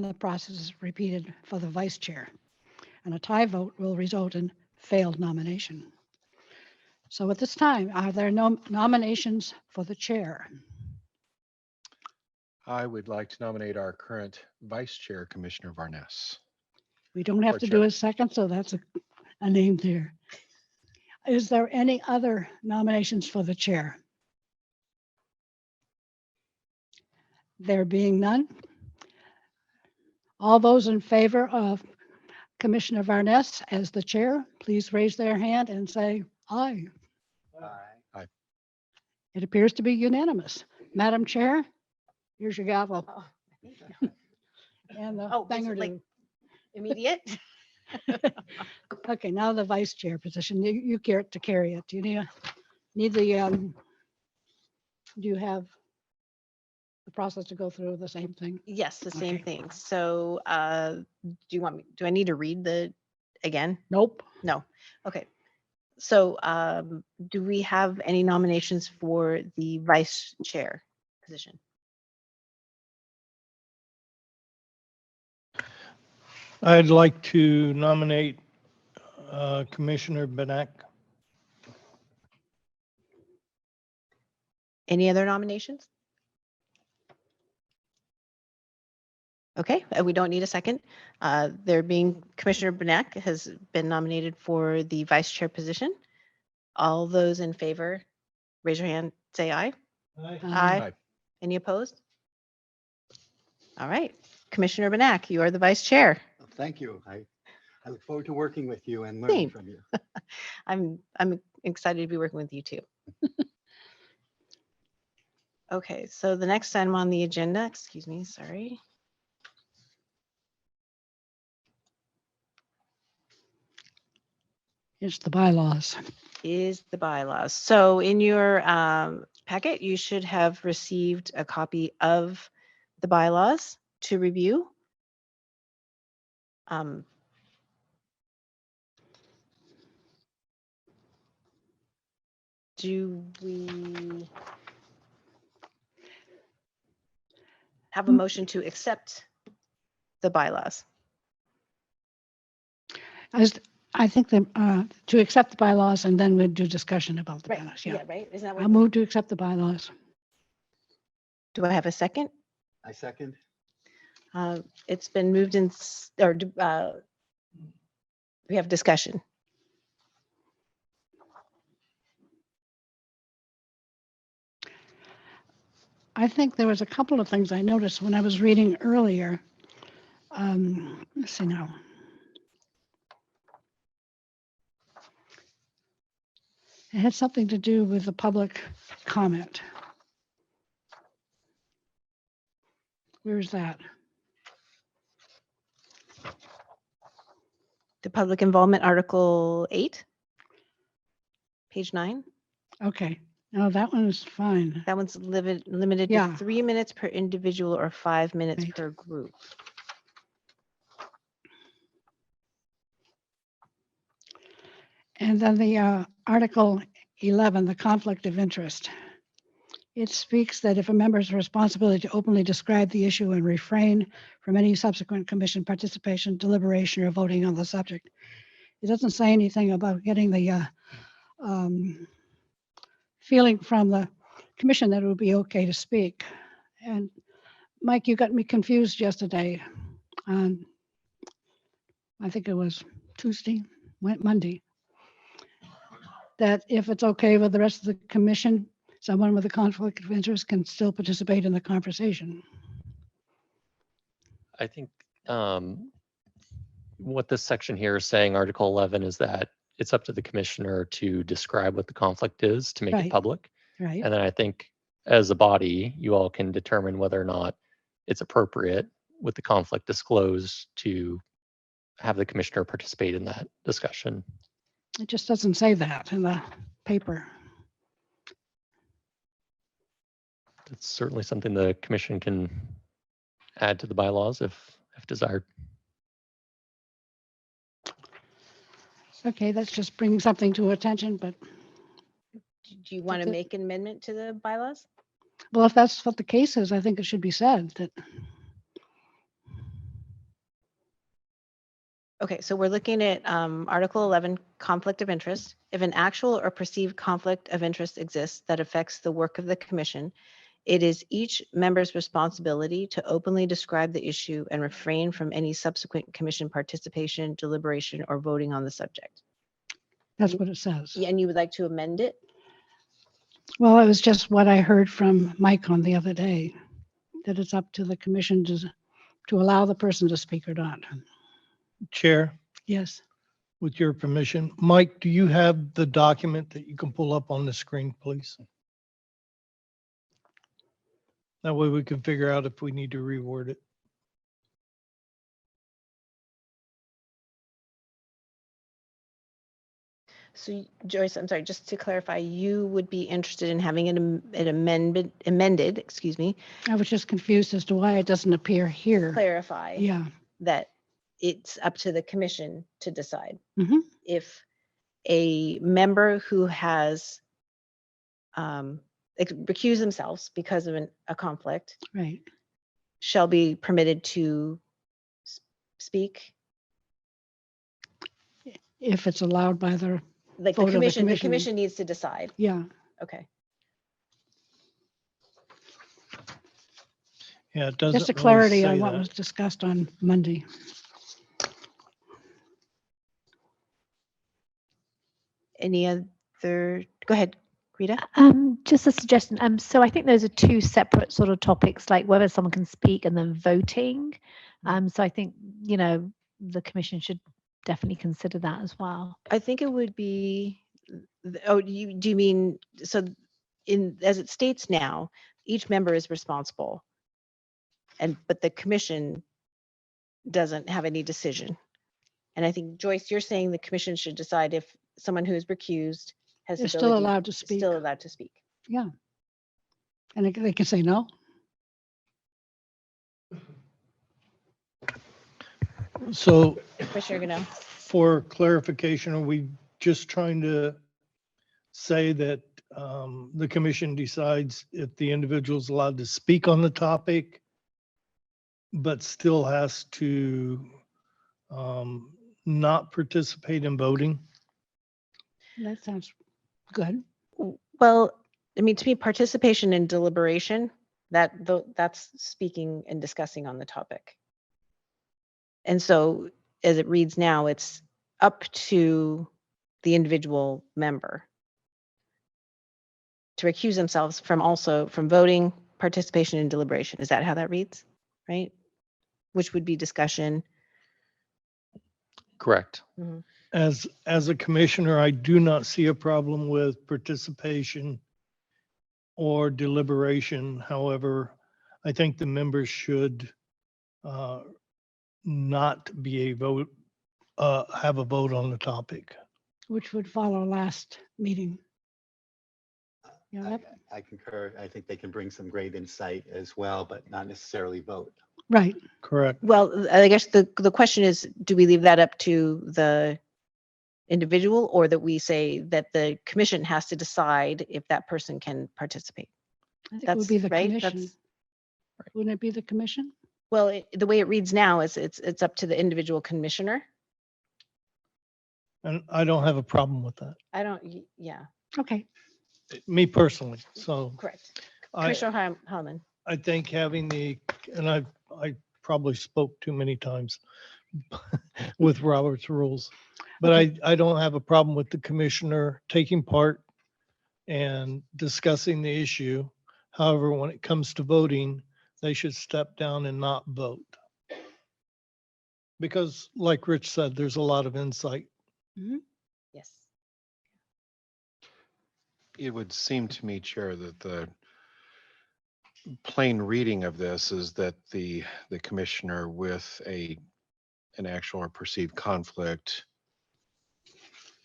the process is repeated for the vice chair. And a tie vote will result in failed nomination. So at this time, are there no nominations for the chair? I would like to nominate our current Vice Chair, Commissioner Varnes. We don't have For to do chair. a second, so that's a name there. Is there any other nominations for the chair? There being none. All those in favor of Commissioner Varnes as the chair, please raise their hand and say aye. Aye. It appears to be unanimous. Madam Chair, here's your gavel Oh, thank you. and the Oh, is banger it like do. immediate? Okay, now the vice chair position. You care to carry it. Do you need the, do you have the process to go through the same thing? Yes, the same Okay. thing. So do I need to read again? Nope. No. Okay. So do we have any nominations for the vice chair position? I'd like to nominate Commissioner Benak. Any other nominations? Okay, we don't need a second. There being Commissioner Benak has been nominated for the vice chair position. All those in favor, raise your hand, say aye. Aye. Aye. Any opposed? All right, Commissioner Benak, you are the vice chair. Thank you. I look forward to working with you and learning Same. from you. I'm excited to be working with you too. Okay, so the next item on the agenda, excuse me, sorry. It's the bylaws. Is the bylaws. So in your packet, you should have received a copy of the bylaws to review. Do we have a motion to accept the bylaws? I think that to accept the bylaws and then we'll do discussion about the bylaws. Yeah. right. Isn't that I'll what? move to accept the bylaws. Do I have a second? I second. It's been moved in, we have discussion. I think there was a couple of things I noticed when I was reading earlier. Let's see now. It had something to do with the public comment. Where is that? The public involvement, Article 8, page 9. Okay, no, that one is fine. That one's limited to Yeah. 3 minutes per individual or 5 minutes Right. per group. And then the Article 11, the conflict of interest. It speaks that if a member's responsibility to openly describe the issue and refrain from any subsequent commission participation, deliberation, or voting on the subject. It doesn't say anything about getting the feeling from the commission that it would be okay to speak. And Mike, you got me confused yesterday on, I think it was Monday, that if it's okay with the rest of the commission, someone with a conflict of interest can still participate in the conversation. I think what this section here is saying, Article 11, is that it's up to the commissioner to describe what the conflict is to make Right. it public. Right? And then I think as a body, you all can determine whether or not it's appropriate with the conflict disclosed to have the commissioner participate in that discussion. It just doesn't say that in the paper. It's certainly something the commission can add to the bylaws if desired. Okay, that's just bringing something to attention, but Do you want to That's it. make an amendment to the bylaws? well, if that's what the case is, I think it should be said that Okay, so we're looking at Article 11, conflict of interest. If an actual or perceived conflict of interest exists that affects the work of the commission, it is each member's responsibility to openly describe the issue and refrain from any subsequent commission participation, deliberation, or voting on the subject. That's what it says. Yeah, and you would like to amend it? Well, it was just what I heard from Mike on the other day, that it's up to the commission to allow the person to speak or not. Chair, Yes. with your permission, Mike, do you have the document that you can pull up on the screen, please? That way we can figure out if we need to reword it. So Joyce, I'm sorry, just to clarify, you would be interested in having it amended, excuse me, I was just confused as to why it doesn't appear here. clarify Yeah. that it's up to the commission to decide. Mhm. If a member who has recused themselves because of a conflict Right. shall be permitted to speak, If it's allowed by the, like Vote of the the commission. commission needs to decide. yeah. Okay. Yeah, it doesn't Just a really clarity say on what that. was discussed on Monday. Any other, go ahead, Rita. Just a suggestion. So I think those are two separate sort of topics, like whether someone can speak and then voting. So I think, the commission should definitely consider that as well. I think it would be, do you mean, so as it states now, each member is responsible. But the commission doesn't have any decision. And I think Joyce, you're saying the commission should decide if someone who is recused has They're the still ability- allowed to is speak. Still allowed to speak. Yeah. And they can say no. So Commissioner Goodell. for clarification, are we just trying to say that the commission decides if the individual is allowed to speak on the topic, but still has to not participate in voting? That sounds good. Well, I mean, to me, participation in deliberation, that's speaking and discussing on the topic. And so as it reads now, it's up to the individual member to recuse themselves from voting, participation in deliberation. Is that how that reads? Right? Which would be discussion. Correct. As a commissioner, I do not see a problem with participation or deliberation. However, I think the members should not be have a vote on the topic. Which would follow last meeting. Yeah, that- I concur. I think they can bring some great insight as well, but not necessarily vote. right. Correct. Well, I guess the question is, do we leave that up to the individual, or that we say that the commission has to decide if that person can participate? I think it would be the right. commission. Wouldn't it be the commission? Well, the way it reads now is it's up to the individual commissioner. And I don't have a problem with that, Yeah, Okay. me personally. So correct. I, Commissioner Harmon. I think having and I probably spoke too many times with Robert's rules, but I don't have a problem with the commissioner taking part and discussing the issue. However, when it comes to voting, they should step down and not vote. Because like Rich said, there's a lot of insight. Yes. It would seem to me, Chair, that the plain reading of this is that the commissioner with an actual or perceived conflict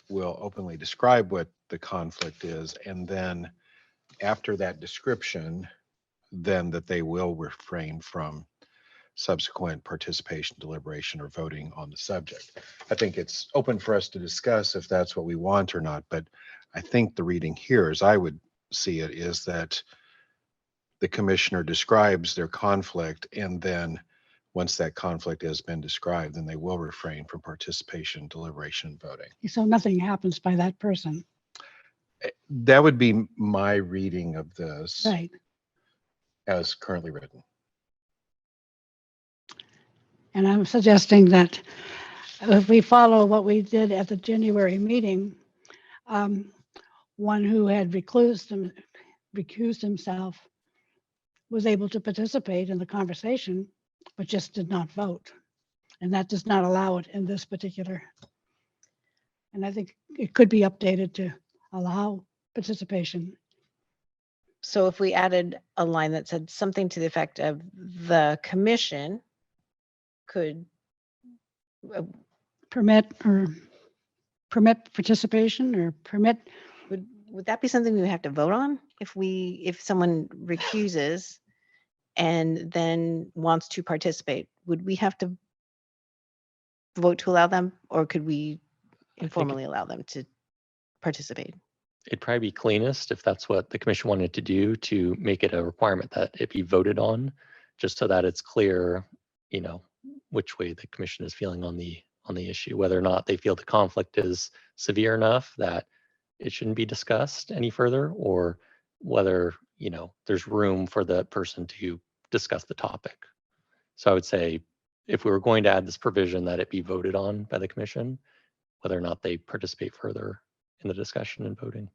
will openly describe what the conflict is, and then after that description, then that they will refrain from subsequent participation, deliberation, or voting on the subject. I think it's open for us to discuss if that's what we want or not, but I think the reading here, as I would see it, is that the commissioner describes their conflict, and then once that conflict has been described, then they will refrain from participation, deliberation, and voting. So nothing happens by that person. That would be my reading of this Right. as currently written. And I'm suggesting that if we follow what we did at the January meeting, one who had recused himself was able to participate in the conversation, but just did not vote. And that does not allow it in this particular. And I think it could be updated to allow participation. So if we added a line that said something to the effect of the commission could, Permit participation or permit, would that be something we would have to vote on? If someone recuses and then wants to participate, would we have to vote to allow them, or could we informally allow them to participate? It'd probably be cleanest if that's what the commission wanted to do, to make it a requirement that it be voted on, just so that it's clear, you know, which way the commission is feeling on the issue, whether or not they feel the conflict is severe enough that it shouldn't be discussed any further, or whether, you know, there's room for the person to discuss the topic. So I would say, if we were going to add this provision, that it be voted on by the commission, whether or not they participate further in the discussion and voting.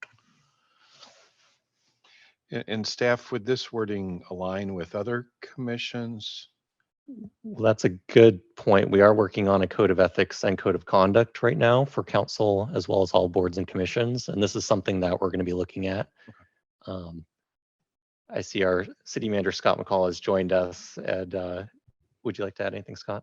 And staff, would this wording align with other commissions? Well, that's a good point. We are working on a code of ethics and code of conduct right now for council, as well as all boards and commissions. And this is something that we're going to be looking at. I see our city manager, Scott McCall, has joined us. And would you like to add anything, Scott?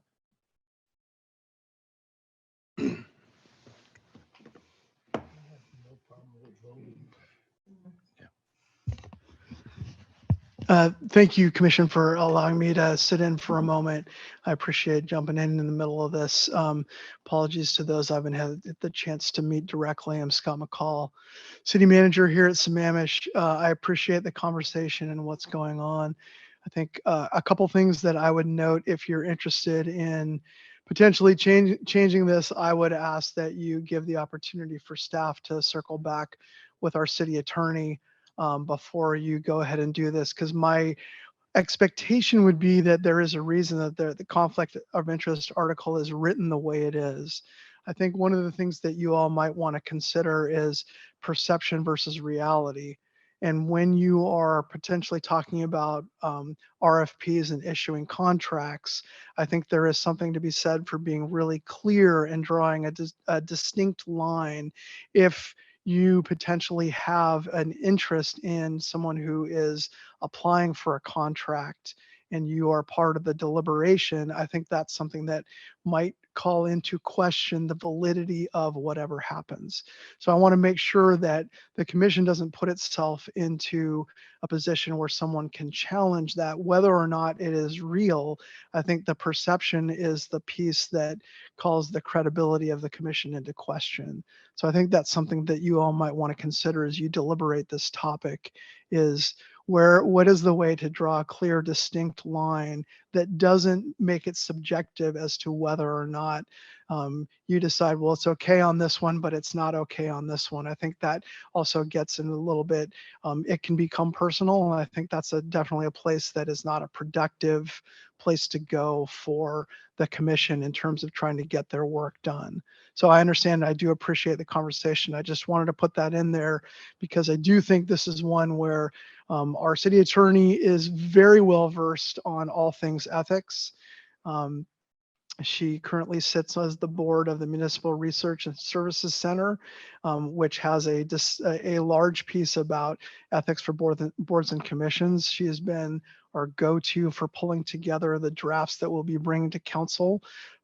Thank you, Commission, for allowing me to sit in for a moment. I appreciate jumping in the middle of this. Apologies to those I haven't had the chance to meet directly. I'm Scott McCall, City Manager here at Sammamish. I appreciate the conversation and what's going on. I think a couple things that I would note, if you're interested in potentially changing this, I would ask that you give the opportunity for staff to circle back with our city attorney before you go ahead and do this, because my expectation would be that there is a reason that the conflict of interest article is written the way it is. I think one of the things that you all might want to consider is perception versus reality. And when you are potentially talking about RFPs and issuing contracts, I think there is something to be said for being really clear and drawing a distinct line. If you potentially have an interest in someone who is applying for a contract and you are part of the deliberation, I think that's something that might call into question the validity of whatever happens. So I want to make sure that the commission doesn't put itself into a position where someone can challenge that, whether or not it is real. I think the perception is the piece that calls the credibility of the commission into question. So I think that's something that you all might want to consider as you deliberate this topic, is what is the way to draw a clear, distinct line that doesn't make it subjective as to whether or not you decide, well, it's okay on this one, but it's not okay on this one. I think that also gets in a little bit, it can become personal. And I think that's definitely a place that is not a productive place to go for the commission in terms of trying to get their work done. So I understand, I do appreciate the conversation. I just wanted to put that in there because I do think this is one where our city attorney is very well versed on all things ethics. She currently sits as the board of the Municipal Research and Services Center, which has a large piece about ethics for boards and commissions. She has been our go-to for pulling together the drafts that we'll be bringing to council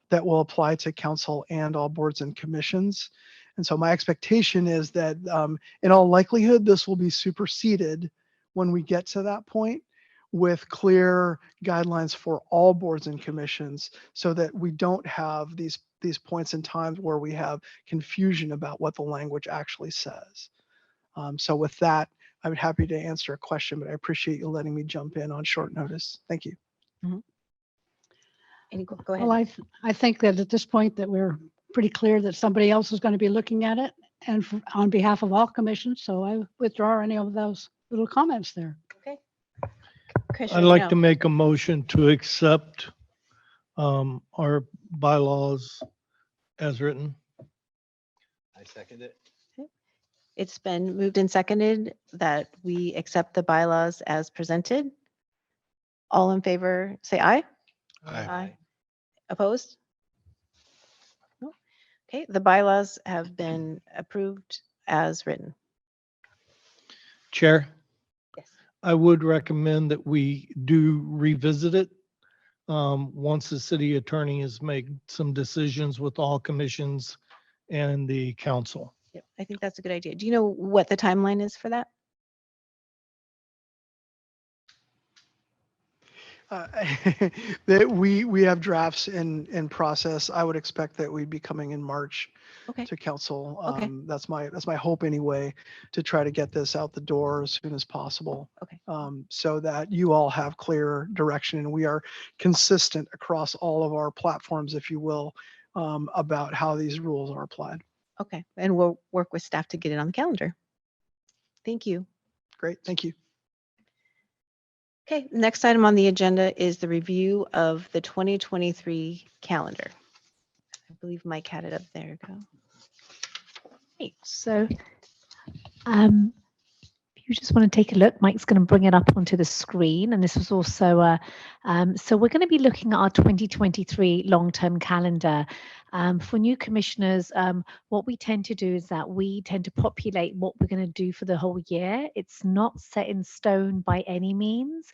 that will apply to council and all boards and commissions. And so my expectation is that in all likelihood, this will be superseded when we get to that point, with clear guidelines for all boards and commissions, so that we don't have these points in time where we have confusion about what the language actually says. So with that, I'm happy to answer a question, but I appreciate you letting me jump in on short notice. Thank you. Go ahead. Well, I think that at this point that we're pretty clear that somebody else is going to be looking at it and on behalf of all commissions. So I withdraw any of those little comments there. Okay. I'd Commissioner like to Brunel. make a motion to accept our bylaws as written. I second it. It's been moved and seconded that we accept the bylaws as presented. All in favor, say aye. Aye. Opposed? No. Okay, the bylaws have been approved as written. Chair, Yes. I would recommend that we do revisit it once the city attorney has made some decisions with all commissions and the council. Yep, I think that's a good idea. Do you know what the timeline is for that? That we have drafts in process. I would expect that we'd be coming in March Okay, to council. Okay. That's my hope anyway, to try to get this out the door as soon as possible. Okay. So that you all have clear direction and we are consistent across all of our platforms, if you will, about how these rules are applied. okay. And we'll work with staff to get it on the calendar. Thank you. Great, thank you. Okay, next item on the agenda is the review of the 2023 calendar. I believe Mike had it up there. Go. Great. So if you just want to take a look, Mike's going to bring it up onto the screen. And this was also, so we're going to be looking at our 2023 long-term calendar. For new commissioners, what we tend to do is that we tend to populate what we're going to do for the whole year. It's not set in stone by any means.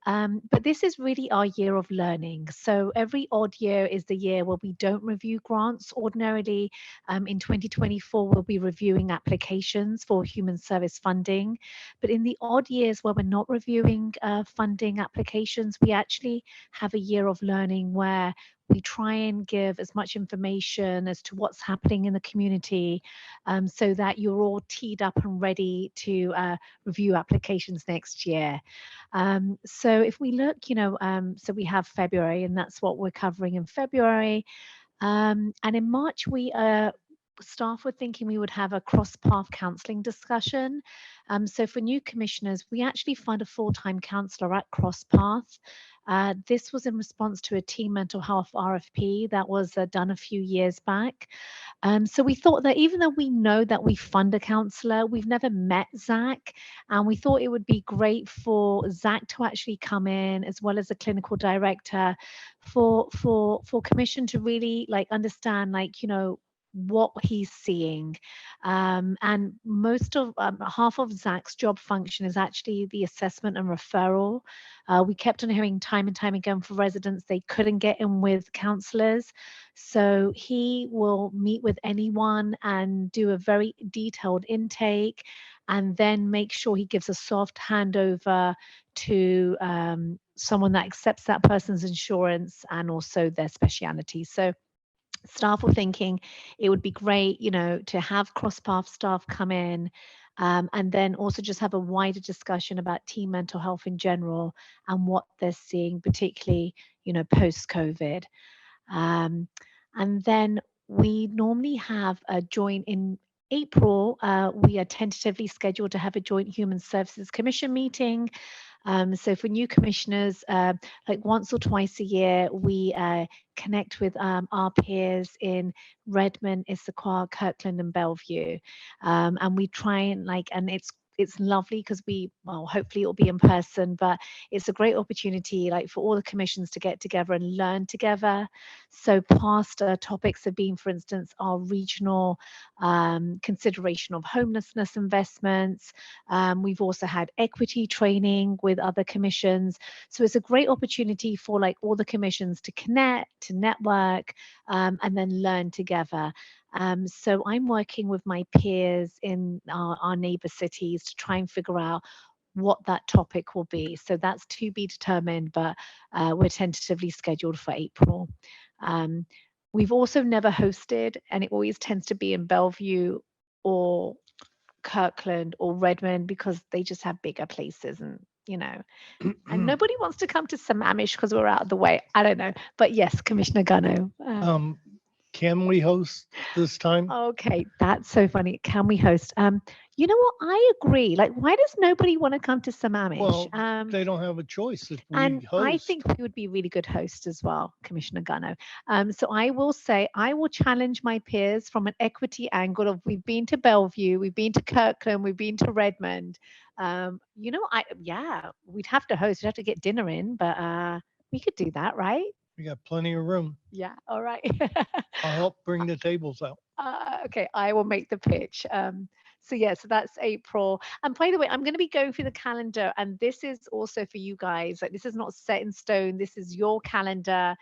But this is really our year of learning. So every odd year is the year where we don't review grants. Ordinarily, in 2024, we'll be reviewing applications for human service funding. But in the odd years where we're not reviewing funding applications, we actually have a year of learning where we try and give as much information as to what's happening in the community so that you're all teed up and ready to review applications next year. So if we look, so we have February, and that's what we're covering in February. And in March, staff were thinking we would have a cross-path counselling discussion. So for new commissioners, we actually find a full-time counsellor at CrossPath. This was in response to a team mental health RFP that was done a few years back. So we thought that even though we know that we fund a counsellor, we've never met Zach, and we thought it would be great for Zach to actually come in as well as the clinical director for commission to really understand what he's seeing. And most of half of Zach's job function is actually the assessment and referral. We kept on hearing time and time again for residents they couldn't get in with counsellors. So he will meet with anyone and do a very detailed intake and then make sure he gives a soft handover to someone that accepts that person's insurance and also their speciality. So staff were thinking it would be great, to have CrossPath staff come in and then also just have a wider discussion about team mental health in general and what they're seeing, particularly, post-COVID. And then we normally have a joint in April. We are tentatively scheduled to have a joint Human Services Commission meeting. So for new commissioners, once or twice a year, we connect with our peers in Redmond, Issaquah, Kirkland, and Bellevue. And we try and it's lovely because hopefully it'll be in person, but it's a great opportunity for all the commissions to get together and learn together. So past topics have been, for instance, our regional consideration of homelessness investments. We've also had equity training with other commissions. So it's a great opportunity for all the commissions to connect, to network, and then learn together. So I'm working with my peers in our neighbor cities to try and figure out what that topic will be. So that's to be determined, but we're tentatively scheduled for April. We've also never hosted, and it always tends to be in Bellevue or Kirkland or Redmond because they just have bigger places and you know, and nobody wants to come to Sammamish because we're out of the way. I don't know. But yes, Commissioner Gunno. Can we host this time? Okay, that's so funny. Can we host? You know what? I agree. Like, why does nobody want to come to Sammamish? Well, they don't have a choice if we And I host. think we would be really good hosts as well, Commissioner Gunno. So I will say, I will challenge my peers from an equity angle of we've been to Bellevue, we've been to Kirkland, we've been to Redmond. You know, we'd have to host, we'd have to get dinner in, but we could do that, right? We got plenty of room. Yeah, all right. I'll help bring the tables out. Okay, I will make the pitch. So that's April. And by the way, I'm going to be going through the calendar, and this is also for you guys. Like, this is not set in stone. This is your calendar.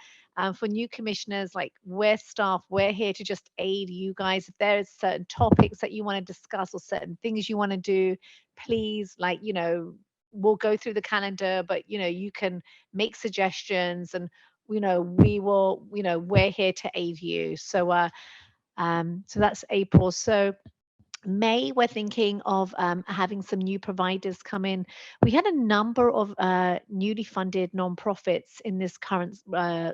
For new commissioners, like, we're staff, we're here to just aid you guys. If there's certain topics that you want to discuss or certain things you want to do, please, like, you know, we'll go through the calendar, but, you know, you can make suggestions, and, you know, we will, you know, we're here to aid you. So that's April. So May, we're thinking of having some new providers come in. We had a number of newly funded nonprofits in this current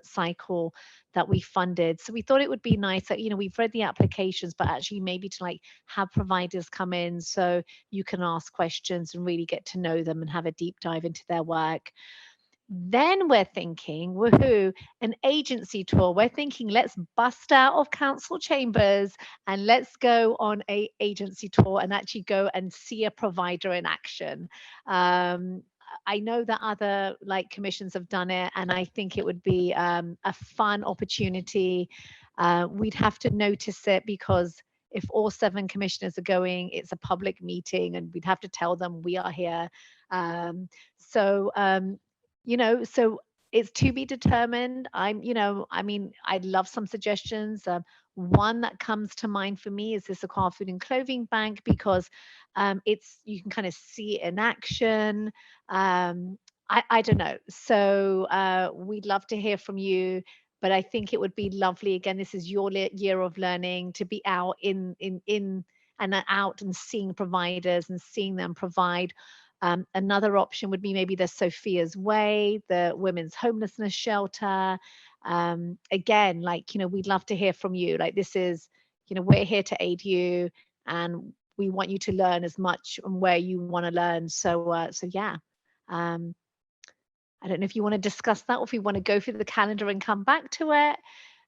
cycle that we funded. So we thought it would be nice that, you know, we've read the applications, but actually maybe to like have providers come in so you can ask questions and really get to know them and have a deep dive into their work. Then we're thinking, woohoo, an agency tour. We're thinking, let's bust out of council chambers and let's go on a agency tour and actually go and see a provider in action. I know that other like commissions have done it, and I think it would be a fun opportunity. We'd have to notice it because if all 7 commissioners are going, it's a public meeting, and we'd have to tell them we are here. You know, so it's to be determined. I'd love some suggestions. One that comes to mind for me is this Aqua Food and Clothing Bank, because you can kind of see it in action. I don't know. So we'd love to hear from you, but I think it would be lovely. Again, this is your year of learning, to be out in and out and seeing providers and seeing them provide. Another option would be maybe the Sophia's Way, the women's homelessness shelter. Again, like, you know, we'd love to hear from you. Like, this is, you know, we're here to aid you, and we want you to learn as much and where you want to learn. So yeah. I don't know if you want to discuss that, or if you want to go through the calendar and come back to it.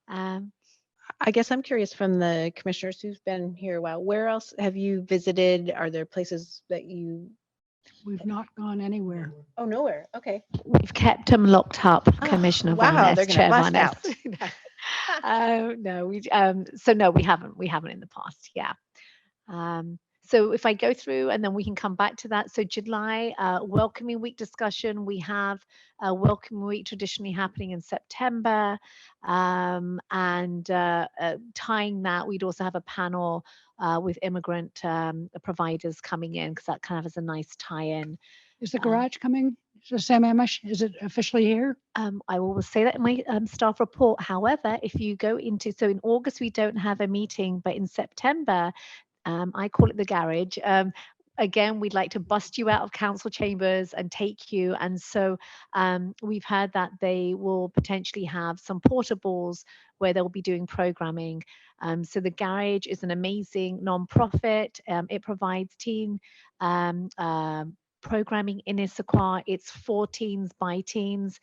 I guess I'm curious, from the commissioners who've been here a while, where else have you visited? Are there places that We've not gone anywhere. Oh, nowhere. Okay. We've kept them locked up, Oh, Commissioner wow, Varnes, they're gonna Chair bust Varnes. No, we haven't in the past. Yeah. So if I go through and then we can come back to that. So July, Welcoming Week discussion. We have a Welcoming Week traditionally happening in September. And tying that, we'd also have a panel with immigrant providers coming in, because that kind of has a nice tie-in. Is the garage coming to Sammamish? Is it officially here? I will say that in my staff report. However, if you go so in August, we don't have a meeting, but in September, I call it the garage. Again, we'd like to bust you out of council chambers and take you. And so we've heard that they will potentially have some portables where they'll be doing programming. So the garage is an amazing nonprofit. It provides teen programming in Issaquah. It's for teens by teens.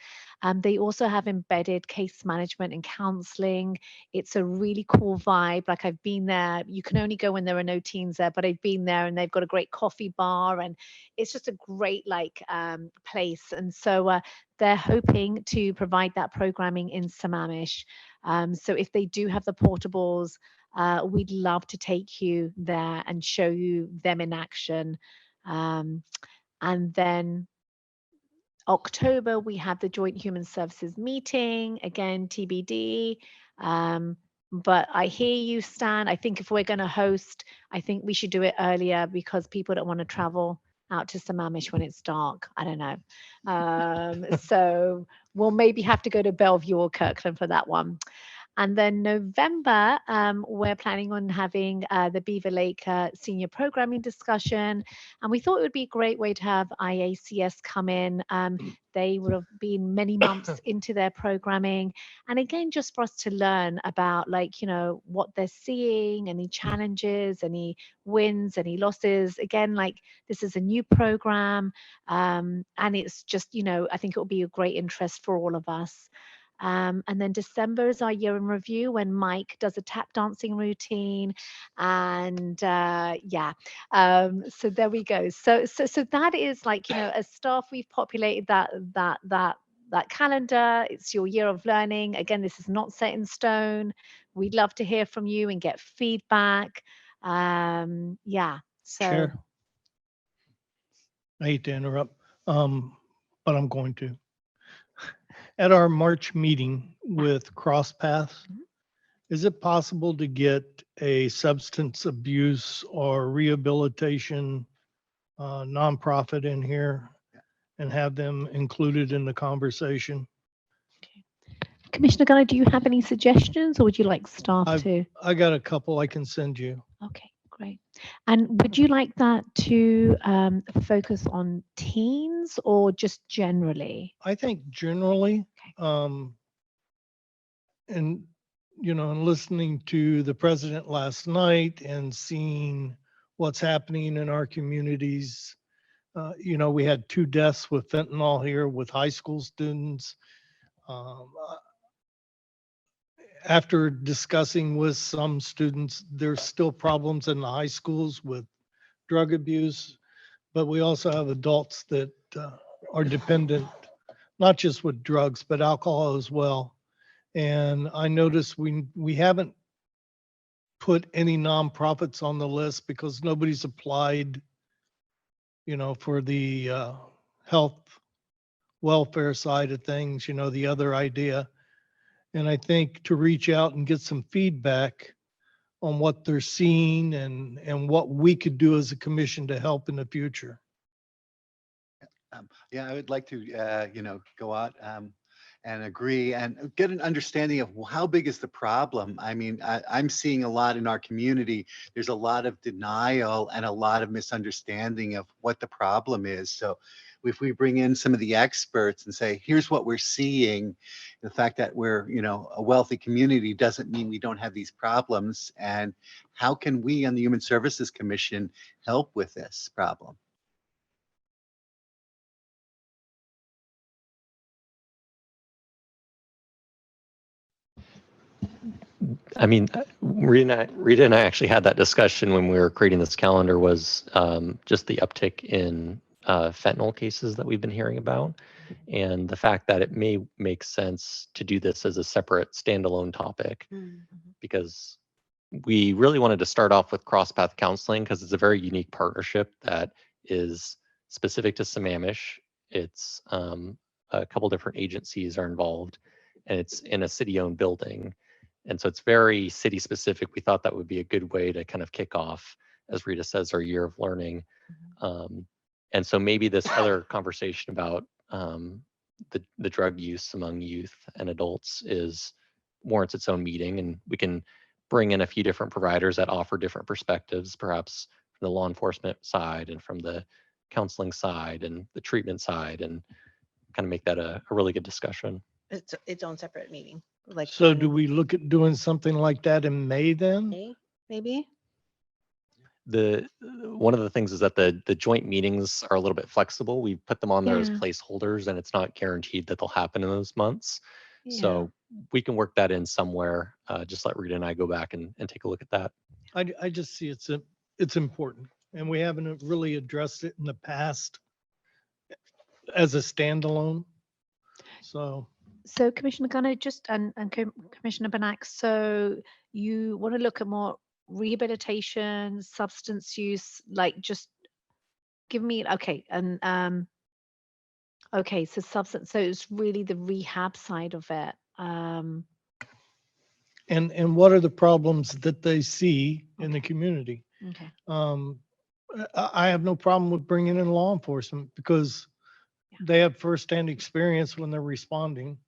They also have embedded case management and counseling. It's a really cool vibe. Like, I've been there. You can only go when there are no teens there, but I've been there, and they've got a great coffee bar, and it's just a great place. And so they're hoping to provide that programming in Sammamish. So if they do have the portables, we'd love to take you there and show you them in action. And then October, we have the Joint Human Services meeting, again, TBD. But I hear you, Stan. I think if we're going to host, I think we should do it earlier, because people don't want to travel out to Sammamish when it's dark. I don't know. So we'll maybe have to go to Bellevue or Kirkland for that one. And then November, we're planning on having the Beaver Lake senior programming discussion. And we thought it would be a great way to have IACS come in. They would have been many months into their programming. And again, just for us to learn about, like, you know, what they're seeing, any challenges, any wins, any losses. Again, like, this is a new program. And it's just, you know, I think it will be a great interest for all of us. And then December is our year in review when Mike does a tap dancing routine. And so there we go. So that is, like, you know, as staff, we've populated that calendar. It's your year of learning. Again, this is not set in stone. We'd love to hear from you and get feedback. So Chair, I hate to interrupt, but I'm going to. At our March meeting with CrossPath, is it possible to get a substance abuse or rehabilitation nonprofit in here and have them included in the conversation? Commissioner Gunnar, do you have any suggestions, or would you like staff I've- to? I got a couple I can send you. Okay, great. And would you like that to focus on teens or just generally? I think generally, and you know, and listening to the president last night and seeing what's happening in our communities, you know, we had 2 deaths with fentanyl here with high school students. After discussing with some students, there's still problems in the high schools with drug abuse, but we also have adults that are dependent, not just with drugs, but alcohol as well. And I noticed we haven't put any nonprofits on the list because nobody's applied, you know, for the health welfare side of things, you know, the other idea. And I think to reach out and get some feedback on what they're seeing and what we could do as a commission to help in the future. Yeah, I would like to, you know, go out and agree and get an understanding of how big is the problem. I mean, I'm seeing a lot in our community. There's a lot of denial and a lot of misunderstanding of what the problem is. So if we bring in some of the experts and say, here's what we're seeing, the fact that we're, you know, a wealthy community doesn't mean we don't have these problems. And how can we on the Human Services Commission help with this problem? I mean, Rita and I actually had that discussion when we were creating this calendar, was just the uptick in fentanyl cases that we've been hearing about, and the fact that it may make sense to do this as a separate standalone topic, because we really wanted to start off with CrossPath Counseling because it's a very unique partnership that is specific to Sammamish. It's a couple different agencies are involved, and it's in a city-owned building. And so it's very city specific. We thought that would be a good way to kind of kick off, as Rita says, our year of learning. And so maybe this other conversation about the drug use among youth and adults warrants its own meeting, and we can bring in a few different providers that offer different perspectives, perhaps from the law enforcement side and from the counseling side and the treatment side, and kind of make that a really good discussion. It's its own separate meeting. Like, So do we look at doing something like that in May then? May, maybe? One of the things is that the joint meetings are a little bit flexible. We put them on there as Yeah. placeholders, and it's not guaranteed that they'll happen in those months. Yeah. So we can work that in somewhere. Just let Rita and I go back and take a look at that. I just see it's important, and we haven't really addressed it in the past as a standalone. So Commissioner Gunnar, just and Commissioner Banak, so you want to look at more rehabilitation, substance use, like, just give me, okay, and okay, so substance, so it's really the rehab side of it. And what are the problems that they see in the community? Okay. I have no problem with bringing in law enforcement because Yeah. they have firsthand experience when they're responding.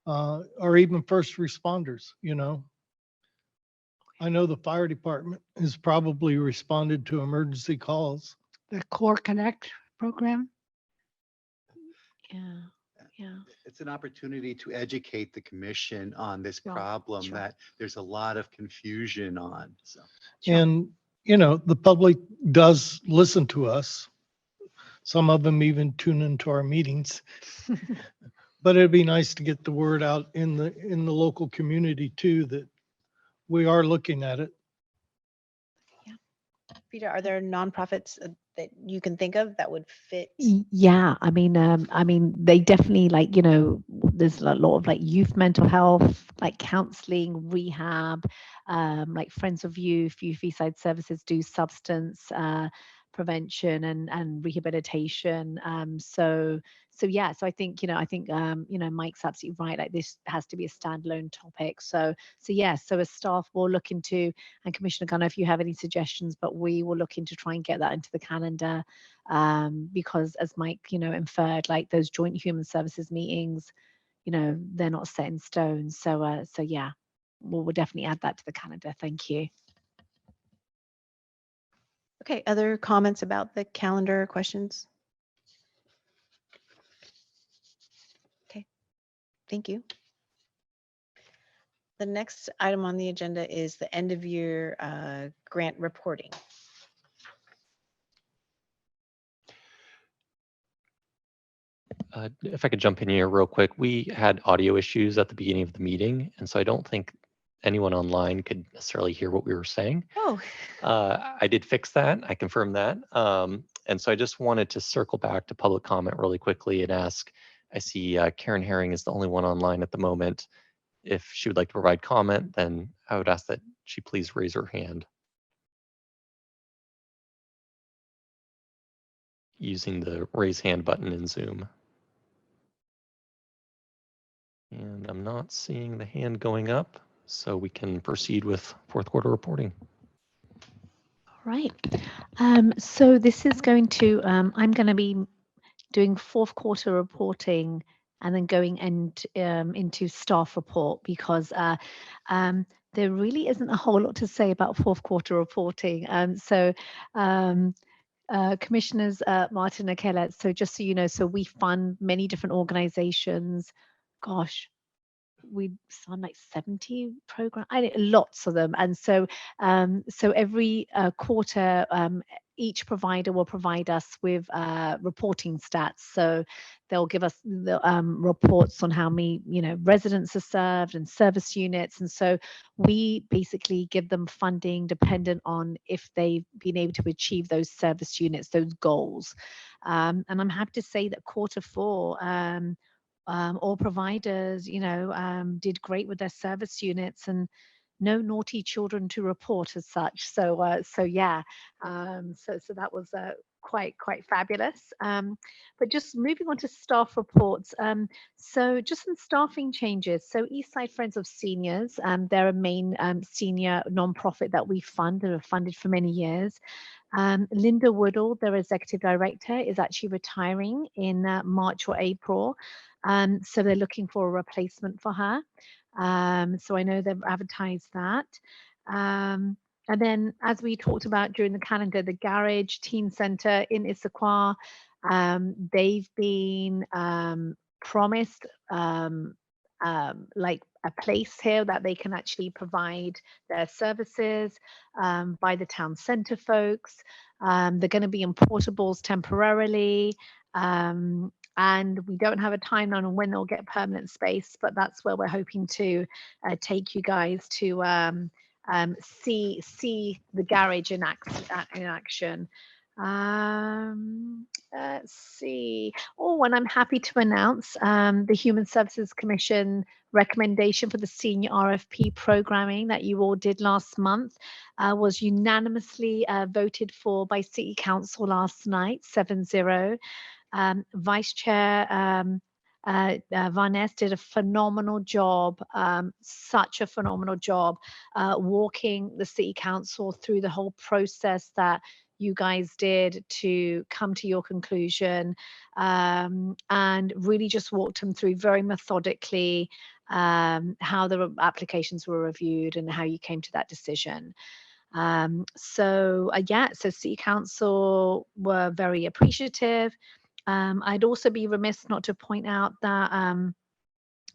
or even first responders, you know. I know the fire department has probably responded to emergency calls. The Core Connect program. Yeah, yeah. It's an opportunity to educate the commission on this Sure, problem sure. that there's a lot of confusion on, so. Sure. And, you know, the public does listen to us. Some of them even tune into our meetings. But it'd be nice to get the word out in the local community too, that we are looking at it. Peter, are there nonprofits that you can think of that would fit? Yeah, I mean, they definitely like, you know, there's a lot of like youth mental health, like counseling, rehab, like Friends of Youth, Youth Eastside Services do substance prevention and rehabilitation. So yeah, so I think, you know, Mike's absolutely right. Like this has to be a standalone topic. So yeah, so as staff, we'll look into, and Commissioner Gunner, if you have any suggestions, but we will look into try and get that into the calendar, because as Mike, you know, inferred, like those joint human services meetings, you know, they're not set in stone. So yeah, we'll definitely add that to the calendar. Thank you. Okay, other comments about the calendar, questions? Okay, thank you. The next item on the agenda is the end of year grant reporting. If I could jump in here real quick, we had audio issues at the beginning of the meeting, and so I don't think anyone online could necessarily hear what we were saying. Oh, I did fix that. I confirmed that. And so I just wanted to circle back to public comment really quickly and ask, I see Karen Herring is the only one online at the moment. If she would like to provide comment, then I would ask that she please raise her hand using the raise hand button in Zoom. And I'm not seeing the hand going up, so we can proceed with fourth quarter reporting. All right. So this is going to, I'm going to be doing fourth quarter reporting and then going into staff report because there really isn't a whole lot to say about fourth quarter reporting. Commissioners Martin and Keller, so just so you know, so we fund many different organizations. Gosh, we fund like 70 programs, lots of them. And so every quarter, each provider will provide us with reporting stats. So they'll give us the reports on how many, you know, residents are served and service units. And so we basically give them funding dependent on if they've been able to achieve those service units, those goals. And I'm happy to say that quarter four, all providers, you know, did great with their service units and no naughty children to report as such. So yeah, so that was quite fabulous. But just moving on to staff reports. So just some staffing changes. So Eastside Friends of Seniors, they're a main senior nonprofit that we fund and have funded for many years. Linda Woodall, their executive director, is actually retiring in March or April. So they're looking for a replacement for her. So I know they've advertised that. And then, as we talked about during the calendar, the Garage Teen Center in Issaquah, they've been promised like a place here that they can actually provide their services by the town center folks. They're going to be in portables temporarily. And we don't have a timeline on when they'll get permanent space, but that's where we're hoping to take you guys to see the garage in action. Let's see. Oh, and I'm happy to announce the Human Services Commission recommendation for the senior RFP programming that you all did last month was unanimously voted for by City Council last night, 7-0. Vice Chair Varnes did a phenomenal job, such a phenomenal job walking the City Council through the whole process that you guys did to come to your conclusion, and really just walked them through very methodically how the applications were reviewed and how you came to that decision. So City Council were very appreciative. I'd also be remiss not to point out that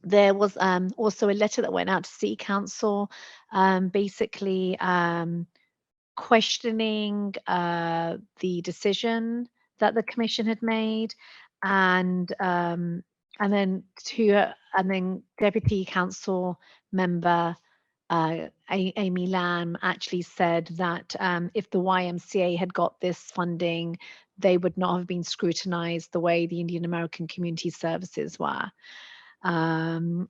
there was also a letter that went out to City Council, basically questioning the decision that the commission had made, and then Deputy Council Member Amy Lamb actually said that if the YMCA had got this funding, they would not have been scrutinized the way the Indian American Community Services were. So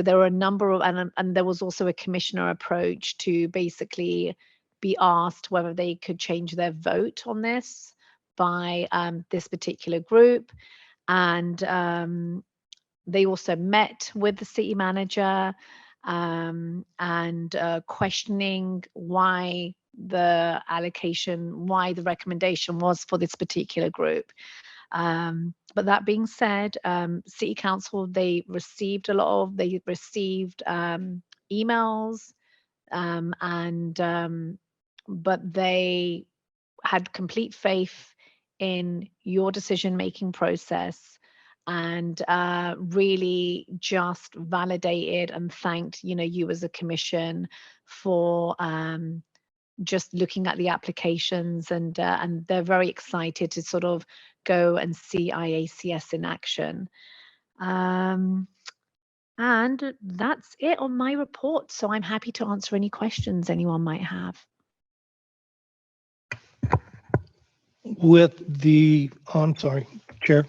there were a number of, and there was also a commissioner approach to basically be asked whether they could change their vote on this by this particular group. And they also met with the city manager and questioning why the allocation, why the recommendation was for this particular group. But that being said, City Council, they received emails, but they had complete faith in your decision-making process, and really just validated and thanked, you as a commission for just looking at the applications, and they're very excited to sort of go and see IACS in action. And that's it on my report. So I'm happy to answer any questions anyone might have. I'm sorry, Chair,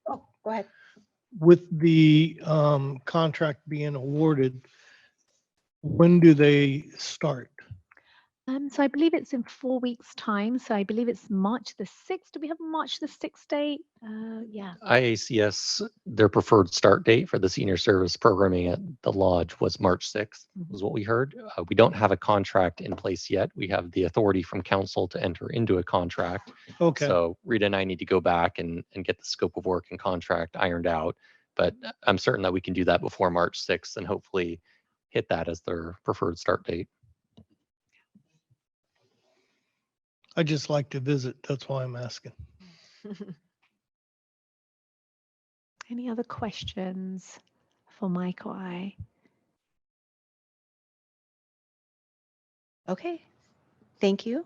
Oh, go ahead. with the contract being awarded, when do they start? So I believe it's in 4 weeks' time. So I believe it's March the 6th. Do we have a March the 6th date? Yeah. IACS, their preferred start date for the senior service programming at the lodge was March 6th, was what we heard. We don't have a contract in place yet. We have the authority from council to enter into a contract. Okay, So Rita and I need to go back and get the scope of work and contract ironed out. But I'm certain that we can do that before March 6th and hopefully hit that as their preferred start date. I just like to visit. That's why I'm asking. Any other questions for Mike or I? Okay, thank you.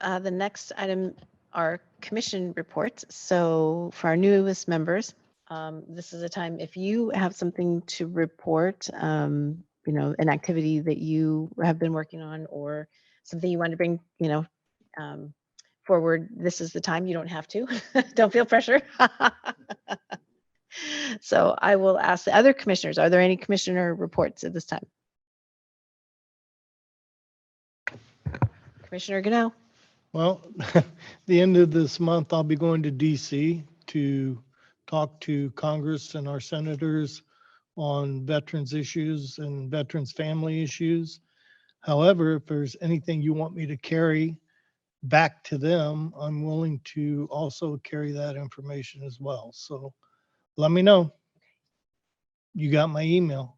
The next item are commission reports. So for our newest members, this is a time if you have something to report, an activity that you have been working on or something you want to bring, forward, this is the time. You don't have to. Don't feel pressure. So I will ask the other commissioners, are there any commissioner reports at this time? Commissioner Gano. Well, the end of this month, I'll be going to DC to talk to Congress and our senators on veterans issues and veterans family issues. However, if there's anything you want me to carry back to them, I'm willing to also carry that information as well. So let me know. You got my email.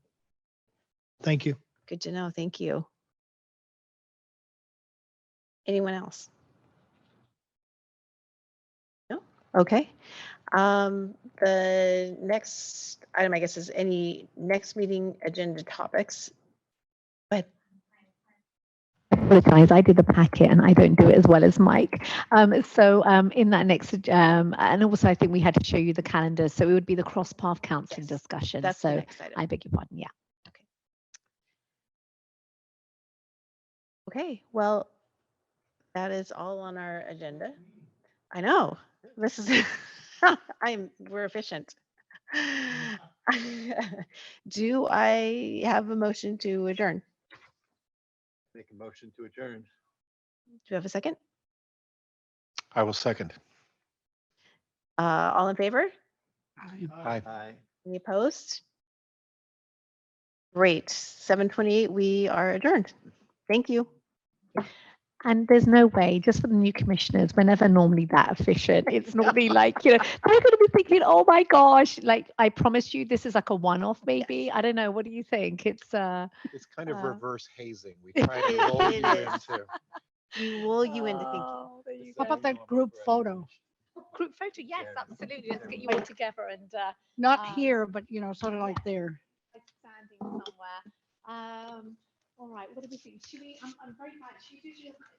Thank you. Good to know. Thank you. Anyone else? No? Okay. The next item, I guess, is any next meeting agenda topics. But Apologize, I did the packet and I don't do it as well as Mike. In that next, and also I think we had to show you the calendar, so it would be the cross-path counseling Yes, discussion. that's the So next item. I beg your pardon, yeah. Okay, well, that is all on our agenda. I know, this is, we're efficient. Do I have a motion to adjourn? Make a motion to adjourn. Do you have a second? I will second. All in favor? Aye. Aye. Any opposed? Great, 7:28, we are adjourned. Thank you. And there's no way, just for the new commissioners, we're never normally that efficient. It's normally like, they're going to be thinking, oh my gosh, like I promise you, this is like a one-off maybe. I don't know. What do you think? It's It's kind of Uh, reverse hazing. We try to roll It you is. into. We will you into thinking. Oh, there you How go. about that group photo? Group photo? Yes, absolutely. Let's get you all together and Not Um, here, but sort of like there. like standing somewhere. All right, what do we think? Should we? I'm very glad. Should we do like